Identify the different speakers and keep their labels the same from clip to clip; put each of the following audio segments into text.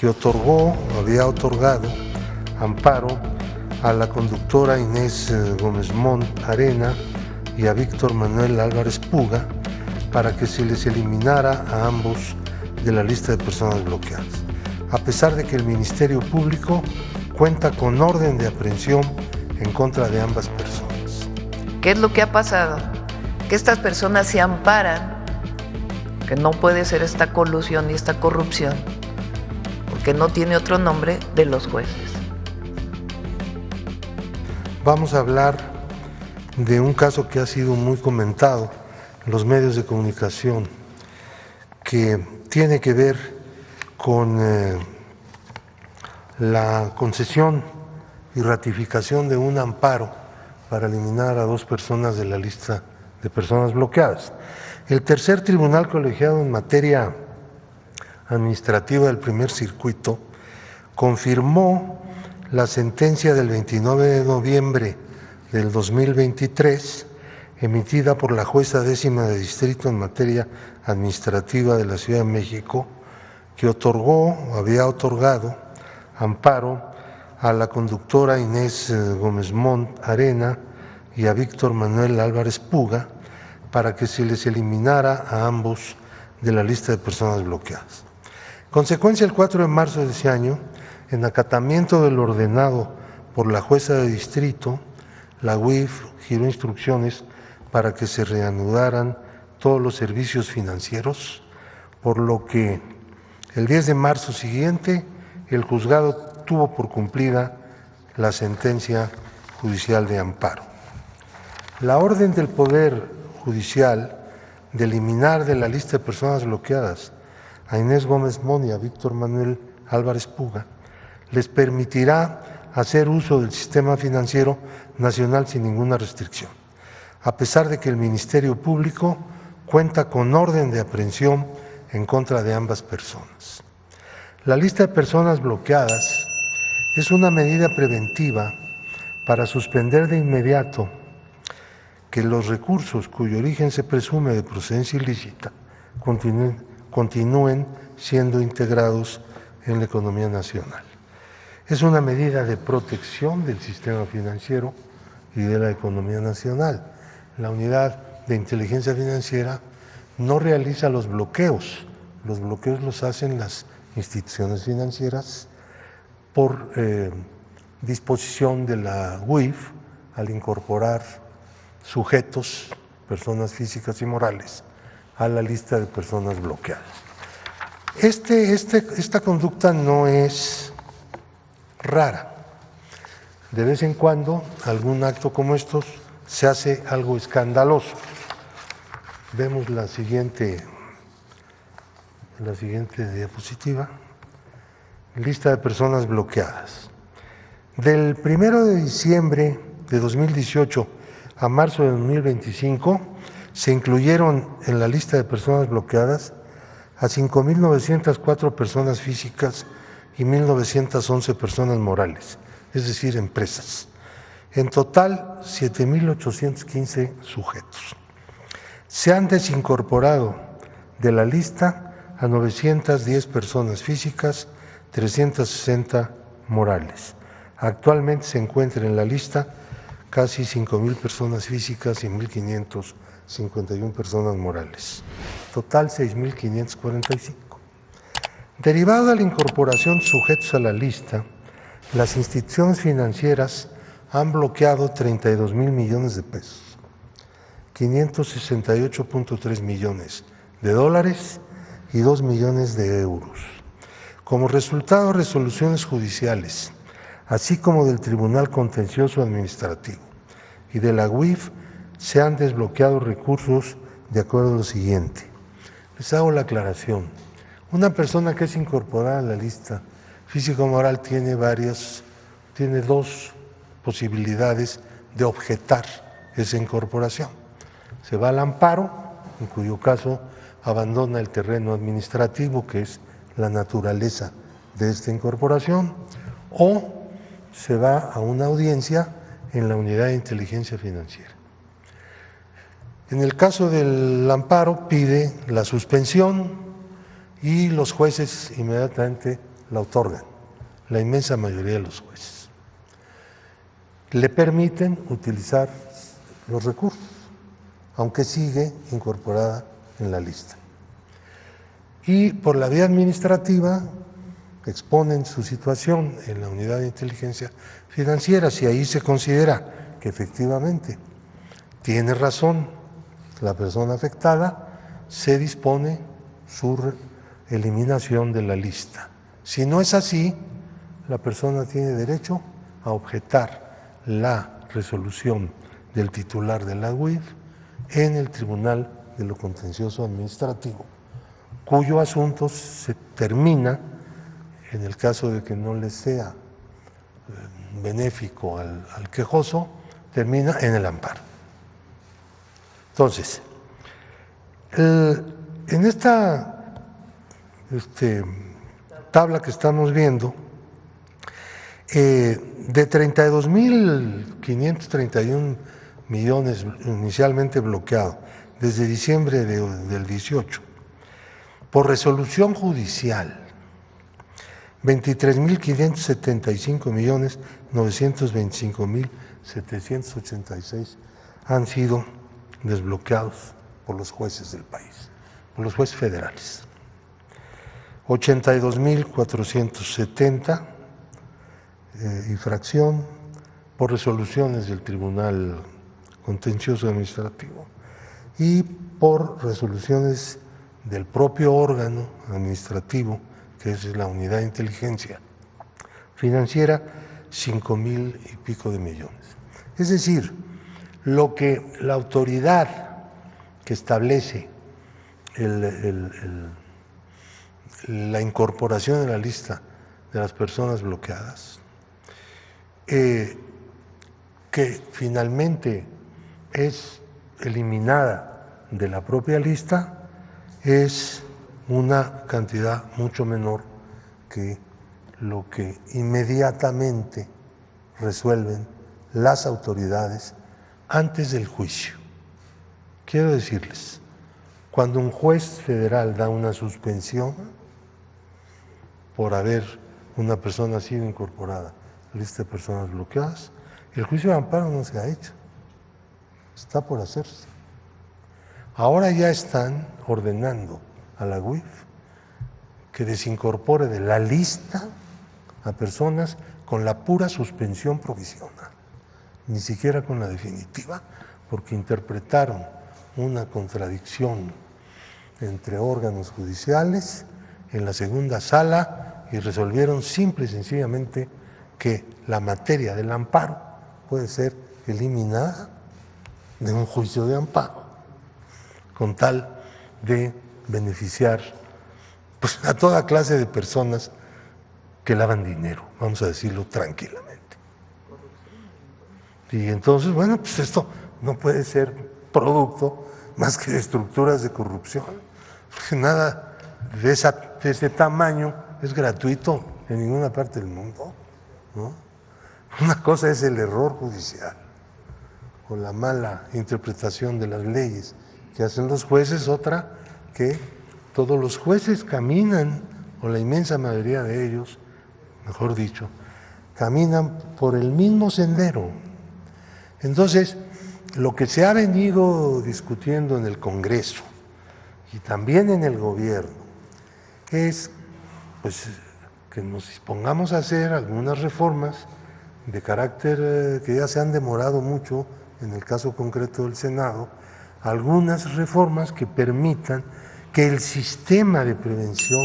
Speaker 1: que había otorgado amparo a la conductora Inés Gómez Mont Arena y a Víctor Manuel Álvarez Puga para que se les eliminara a ambos de la lista de personas bloqueadas, a pesar de que el Ministerio Público cuenta con orden de aprehensión en contra de ambas personas.
Speaker 2: ¿Qué es lo que ha pasado? Que estas personas se amparan, que no puede ser esta colusión y esta corrupción, porque no tiene otro nombre, de los jueces.
Speaker 1: Vamos a hablar de un caso que ha sido muy comentado en los medios de comunicación, que tiene que ver con la concesión y ratificación de un amparo para eliminar a 2 personas de la lista de personas bloqueadas. El tercer tribunal colegiado en materia administrativa del primer circuito confirmó la sentencia del 29 de noviembre del 2023 emitida por la jueza 10ª de distrito en materia administrativa de la Ciudad de México, que había otorgado amparo a la conductora Inés Gómez Mont Arena y a Víctor Manuel Álvarez Puga para que se les eliminara a ambos de la lista de personas bloqueadas. En consecuencia, el 4 de marzo de ese año, en acatamiento de lo ordenado por la jueza de distrito, la UIF giró instrucciones para que se reanudaran todos los servicios financieros, por lo que el 10 de marzo siguiente el juzgado tuvo por cumplida la sentencia judicial de amparo. La orden del Poder Judicial de eliminar de la lista de personas bloqueadas a Inés Gómez Mont y a Víctor Manuel Álvarez Puga les permitirá hacer uso del sistema financiero nacional sin ninguna restricción, a pesar de que el Ministerio Público cuenta con orden de aprehensión en contra de ambas personas. La lista de personas bloqueadas es una medida preventiva para suspender de inmediato que los recursos cuyo origen se presume de procedencia ilícita continúen siendo integrados en la economía nacional. Es una medida de protección del sistema financiero y de la economía nacional. La Unidad de Inteligencia Financiera no realiza los bloqueos los hacen las instituciones financieras por disposición de la UIF al incorporar sujetos, personas físicas y morales, a la lista de personas bloqueadas. Esta conducta no es rara. De vez en cuando, algún acto como estos se hace algo escandaloso. Vemos la siguiente diapositiva. Lista de personas bloqueadas. Del 1 de diciembre de 2018 a marzo de 2025 se incluyeron en la lista de personas bloqueadas a 5.904 personas físicas y 1.911 personas morales, es decir, empresas. En total, 7.815 sujetos. Se han desincorporado de la lista a 910 personas físicas, 360 morales. Actualmente se encuentran en la lista casi 5.000 personas físicas y 1.551 personas morales. Total 6.545. Derivado de la incorporación de sujetos a la lista, las instituciones financieras han bloqueado 32,000 millones de pesos, 568.3 millones de dólares y 2 millones de euros. Como resultado, resoluciones judiciales, así como del Tribunal Contencioso Administrativo y de la UIF, se han desbloqueado recursos de acuerdo a lo siguiente. Les hago la aclaración. Una persona que es incorporada a la lista físico-moral tiene dos posibilidades de objetar esa incorporación. Se va al amparo, en cuyo caso abandona el terreno administrativo, que es la naturaleza de esta incorporación, o se va a una audiencia en la Unidad de Inteligencia Financiera. En el caso del amparo pide la suspensión y los jueces inmediatamente la otorgan, la inmensa mayoría de los jueces. Le permiten utilizar los recursos, aunque sigue incorporada en la lista. Y por la vía administrativa exponen su situación en la unidad de inteligencia financiera. Si ahí se considera que efectivamente tiene razón la persona afectada, se dispone su eliminación de la lista. Si no es así, la persona tiene derecho a objetar la resolución del titular de la UIF en el Tribunal de lo Contencioso Administrativo, cuyo asunto se termina, en el caso de que no le sea benéfico al quejoso, termina en el amparo. Entonces, en esta tabla que estamos viendo, de 32.531 millones inicialmente bloqueados desde diciembre del 18, por resolución judicial, 23.575.925.786 han sido desbloqueados por los jueces del país, por los jueces federales. 82.470 y fracción por resoluciones del Tribunal Contencioso Administrativo y por resoluciones del propio órgano administrativo, que es la unidad de inteligencia financiera, 5,000 y pico de millones. Es decir, lo que la autoridad que establece la incorporación en la lista de las personas bloqueadas, que finalmente es eliminada de la propia lista, es una cantidad mucho menor que lo que inmediatamente resuelven las autoridades antes del juicio. Quiero decirles, cuando un juez federal da una suspensión por haber una persona sido incorporada a la lista de personas bloqueadas, el juicio de amparo no se ha hecho, está por hacerse. Ahora ya están ordenando a la UIF que desincorpore de la lista a personas con la pura suspensión provisional, ni siquiera con la definitiva, porque interpretaron una contradicción entre órganos judiciales en la segunda sala y resolvieron simple y sencillamente que la materia del amparo puede ser eliminada de un juicio de amparo, con tal de beneficiar pues, a toda clase de personas que lavan dinero, vamos a decirlo tranquilamente. Y entonces, bueno, pues esto no puede ser producto más que de estructuras de corrupción, porque nada de ese tamaño es gratuito en ninguna parte del mundo, ¿no? Una cosa es el error judicial o la mala interpretación de las leyes que hacen los jueces, otra que todos los jueces caminan, o la inmensa mayoría de ellos, mejor dicho, caminan por el mismo sendero. Entonces, lo que se ha venido discutiendo en el Congreso y también en el gobierno es pues, que nos dispongamos a hacer algunas reformas de carácter que ya se han demorado mucho, en el caso concreto del Senado, algunas reformas que permitan que el sistema de prevención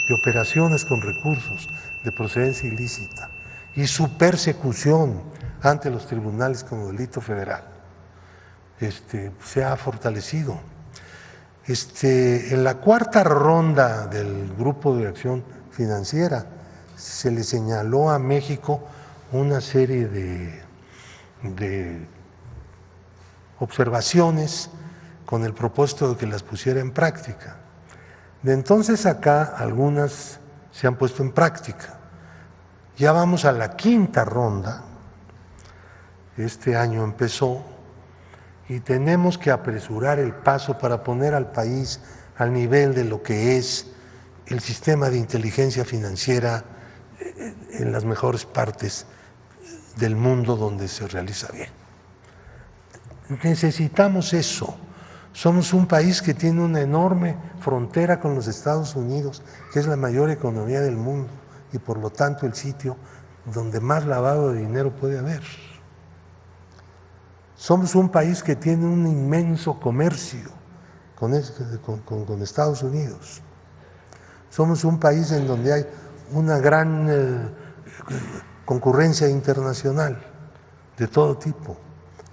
Speaker 1: de operaciones con recursos de procedencia ilícita y su persecución ante los tribunales como delito federal se ha fortalecido. En la cuarta ronda del Grupo de Acción Financiera se le señaló a México una serie de observaciones con el propósito de que las pusiera en práctica. De entonces acá algunas se han puesto en práctica. Ya vamos a la quinta ronda, este año empezó, y tenemos que apresurar el paso para poner al país al nivel de lo que es el sistema de inteligencia financiera en las mejores partes del mundo donde se realiza bien. Necesitamos eso. Somos un país que tiene una enorme frontera con los Estados Unidos, que es la mayor economía del mundo y por lo tanto el sitio donde más lavado de dinero puede haber. Somos un país que tiene un inmenso comercio con Estados Unidos. Somos un país en donde hay una gran concurrencia internacional de todo tipo.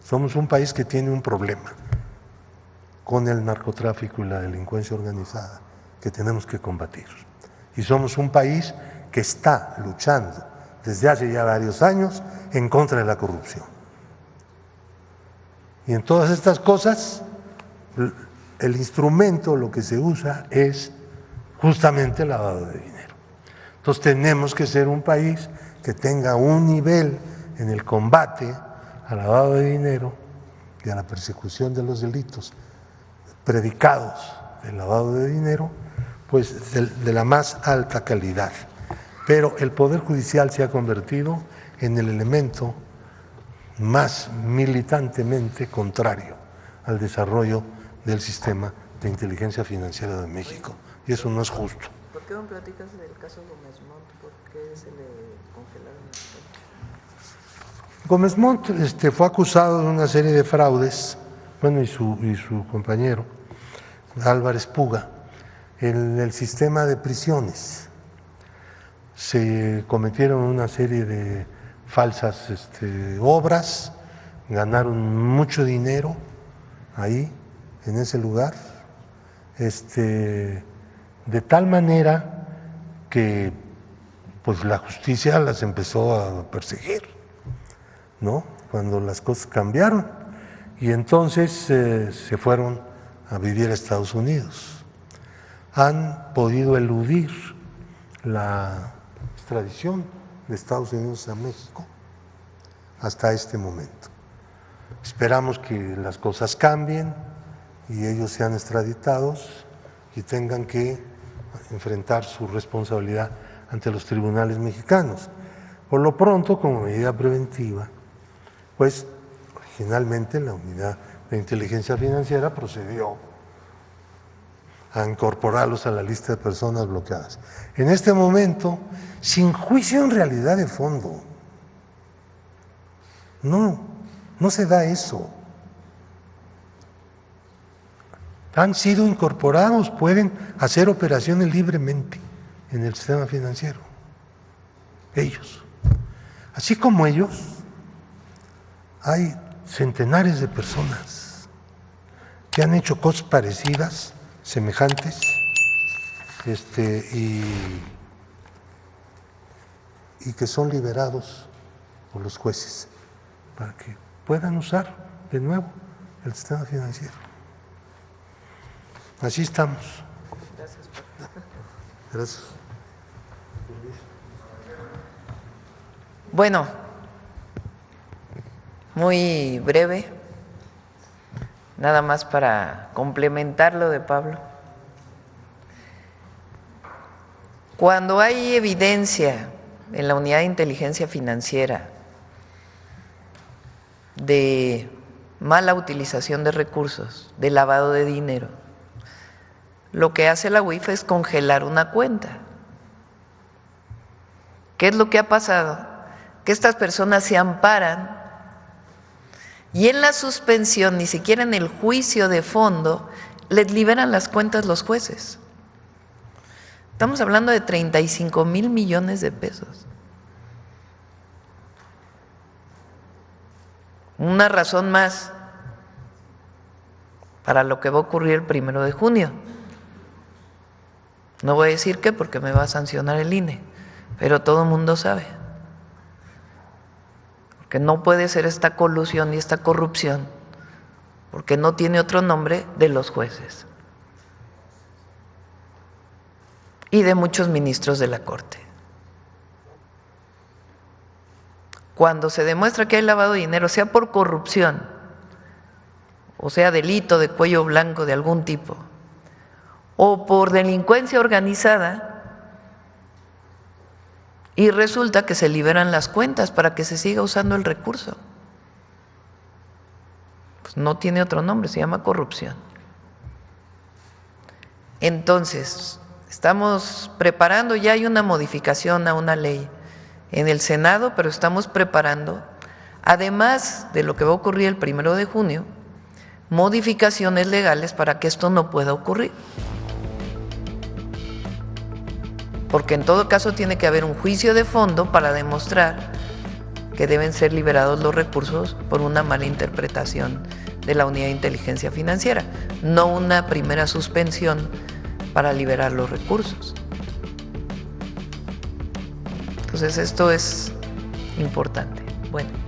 Speaker 1: Somos un país que tiene un problema con el narcotráfico y la delincuencia organizada que tenemos que combatir. Y somos un país que está luchando desde hace ya varios años en contra de la corrupción. Y en todas estas cosas, el instrumento, lo que se usa es justamente el lavado de dinero. Entonces tenemos que ser un país que tenga un nivel en el combate al lavado de dinero y a la persecución de los delitos predicados del lavado de dinero, pues de la más alta calidad. Pero el Poder Judicial se ha convertido en el elemento más militantemente contrario al desarrollo del sistema de inteligencia financiera de México. Y eso no es justo.
Speaker 2: ¿Por qué no platicas del caso Gómez Montt? ¿Por qué se le congelaron las cuentas?
Speaker 1: Gómez Montt fue acusado de una serie de fraudes, bueno, y su compañero, Álvarez Puga, en el sistema de prisiones. Se cometieron una serie de falsas obras, ganaron mucho dinero ahí, en ese lugar, de tal manera que pues la justicia las empezó a perseguir, ¿no? Cuando las cosas cambiaron, y entonces se fueron a vivir a Estados Unidos. Han podido eludir la extradición de Estados Unidos a México hasta este momento. Esperamos que las cosas cambien y ellos sean extraditados y tengan que enfrentar su responsabilidad ante los tribunales mexicanos. Por lo pronto, como medida preventiva, pues originalmente la Unidad de Inteligencia Financiera procedió a incorporarlos a la lista de personas bloqueadas. En este momento, sin juicio en realidad de fondo. No se da eso. Han sido incorporados, pueden hacer operaciones libremente en el sistema financiero. Ellos. Así como ellos, hay centenares de personas que han hecho cosas parecidas, semejantes, y que son liberados por los jueces para que puedan usar de nuevo el sistema financiero. Así estamos.
Speaker 2: Gracias.
Speaker 1: Gracias.
Speaker 2: Bueno, muy breve, nada más para complementar lo de Pablo. Cuando hay evidencia en la Unidad de Inteligencia Financiera de mala utilización de recursos, de lavado de dinero, lo que hace la UIF es congelar una cuenta. ¿Qué es lo que ha pasado? Que estas personas se amparan y en la suspensión, ni siquiera en el juicio de fondo, les liberan las cuentas los jueces. Estamos hablando de 35,000 millones de pesos. Una razón más para lo que va a ocurrir el 1 de junio. No voy a decir qué porque me va a sancionar el INE, pero todo el mundo sabe. Que no puede ser esta colusión y esta corrupción, porque no tiene otro nombre, de los jueces y de muchos ministros de la Corte. Cuando se demuestra que hay lavado de dinero, sea por corrupción o sea delito de cuello blanco de algún tipo, o por delincuencia organizada, y resulta que se liberan las cuentas para que se siga usando el recurso. Pues no tiene otro nombre, se llama corrupción. Entonces, estamos preparando, ya hay una modificación a una ley en el Senado, pero estamos preparando, además de lo que va a ocurrir el 1 de junio, modificaciones legales para que esto no pueda ocurrir. Porque en todo caso tiene que haber un juicio de fondo para demostrar que deben ser liberados los recursos por una mala interpretación de la Unidad de Inteligencia Financiera, no una primera suspensión para liberar los recursos. Entonces esto es importante. Bueno.